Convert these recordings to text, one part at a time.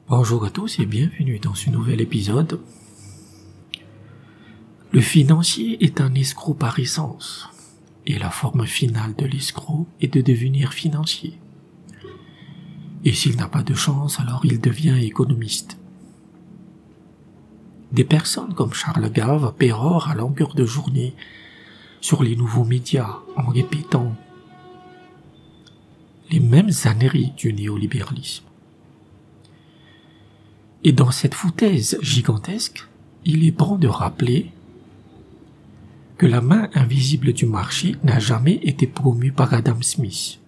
Bonjour à tous et bienvenue dans ce nouvel épisode. Le financier est un escroc par essence, et la forme finale de l'escroc est de devenir financier. Et s'il n'a pas de chance, alors il devient économiste. Des personnes comme Charles Gave pérorent à longueur de journée sur les nouveaux médias en répétant les mêmes âneries du néolibéralisme. Et dans cette foutaise gigantesque, il est bon de rappeler que la main invisible du marché n'a jamais été promue par Adam Smith.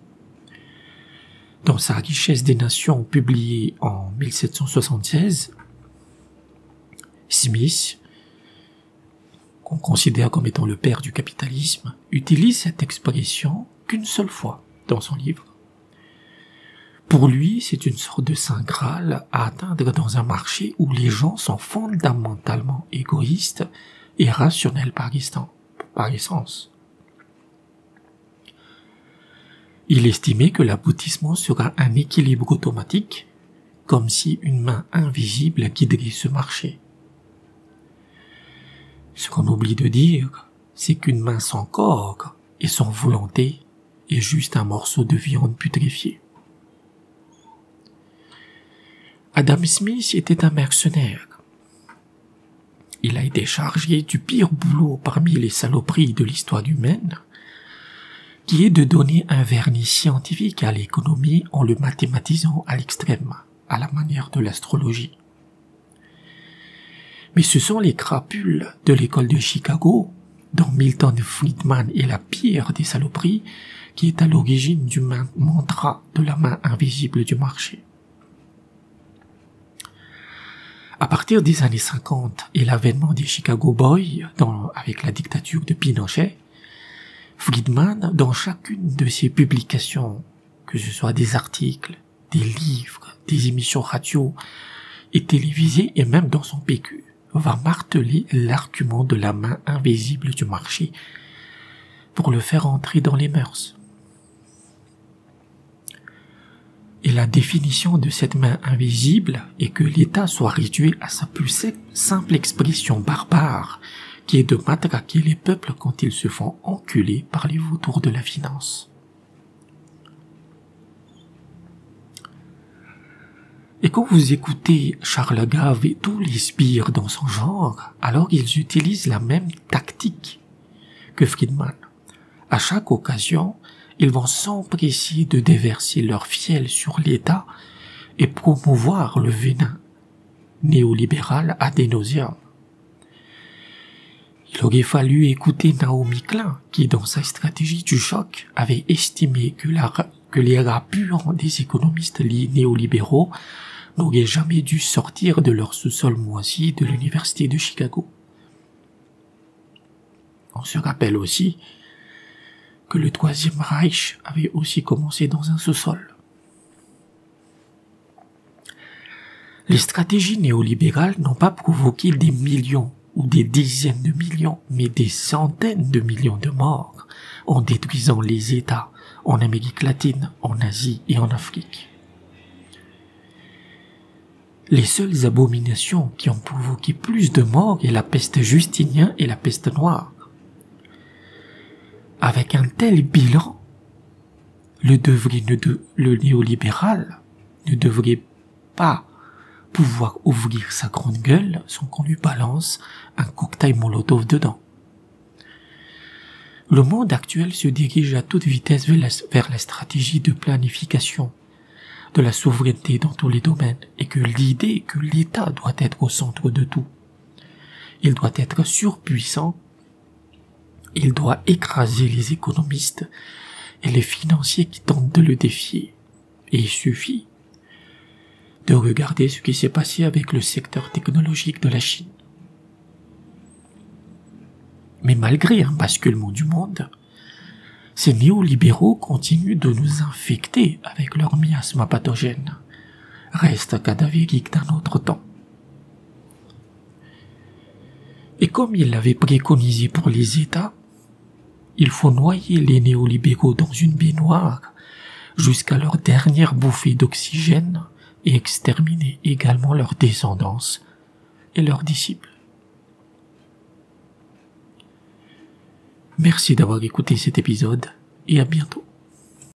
Dans sa Richesse des Nations publiée en 1776, Smith, qu'on considère comme étant le père du capitalisme, utilise cette expression qu'une seule fois dans son livre. Pour lui, c'est une sorte de saint graal à atteindre dans un marché où les gens sont fondamentalement égoïstes et rationnels par essence. Il estimait que l'aboutissement sera un équilibre automatique, comme si une main invisible guiderait ce marché. Ce qu'on oublie de dire, c'est qu'une main sans corps et sans volonté est juste un morceau de viande putréfiée. Adam Smith était un mercenaire. Il a été chargé du pire boulot parmi les saloperies de l'histoire humaine, qui est de donner un vernis scientifique à l'économie en le mathématisant à l'extrême, à la manière de l'astrologie. Mais ce sont les crapules de l'école de Chicago, dont Milton Friedman est la pire des saloperies, qui est à l'origine du mantra de la main invisible du marché. À partir des années 50 et l'avènement des Chicago Boys avec la dictature de Pinochet, Friedman, dans chacune de ses publications, que ce soit des articles, des livres, des émissions radio et télévisées et même dans son PQ, va marteler l'argument de la main invisible du marché pour le faire entrer dans les mœurs. Et la définition de cette main invisible est que l'État soit réduit à sa plus simple expression barbare, qui est de matraquer les peuples quand ils se font enculer par les vautours de la finance. Et quand vous écoutez Charles Gave et tous les sbires dans son genre, alors ils utilisent la même tactique que Friedman. À chaque occasion, ils vont s'empresser de déverser leur fiel sur l'État et promouvoir le venin néolibéral ad nauseam. Il aurait fallu écouter Naomi Klein, qui dans sa stratégie du choc avait estimé que les rats puants des économistes néolibéraux n'auraient jamais dû sortir de leur sous-sol moisi de l'université de Chicago. On se rappelle aussi que le Troisième Reich avait aussi commencé dans un sous-sol. Les stratégies néolibérales n'ont pas provoqué des millions ou des dizaines de millions, mais des centaines de millions de morts en détruisant les États en Amérique latine, en Asie et en Afrique. Les seules abominations qui ont provoqué plus de morts est la peste Justinien et la peste noire. Avec un tel bilan, le néolibéral ne devrait pas pouvoir ouvrir sa grande gueule sans qu'on lui balance un cocktail Molotov dedans. Le monde actuel se dirige à toute vitesse vers la stratégie de planification de la souveraineté dans tous les domaines et que l'idée que l'État doit être au centre de tout. Il doit être surpuissant. Il doit écraser les économistes et les financiers qui tentent de le défier. Et il suffit de regarder ce qui s'est passé avec le secteur technologique de la Chine. Mais malgré un basculement du monde, ces néolibéraux continuent de nous infecter avec leur miasme pathogène, reste cadavérique d'un autre temps. Et comme il l'avait préconisé pour les États, il faut noyer les néolibéraux dans une baignoire jusqu'à leur dernière bouffée d'oxygène et exterminer également leur descendance et leurs disciples. Merci d'avoir écouté cet épisode et à bientôt.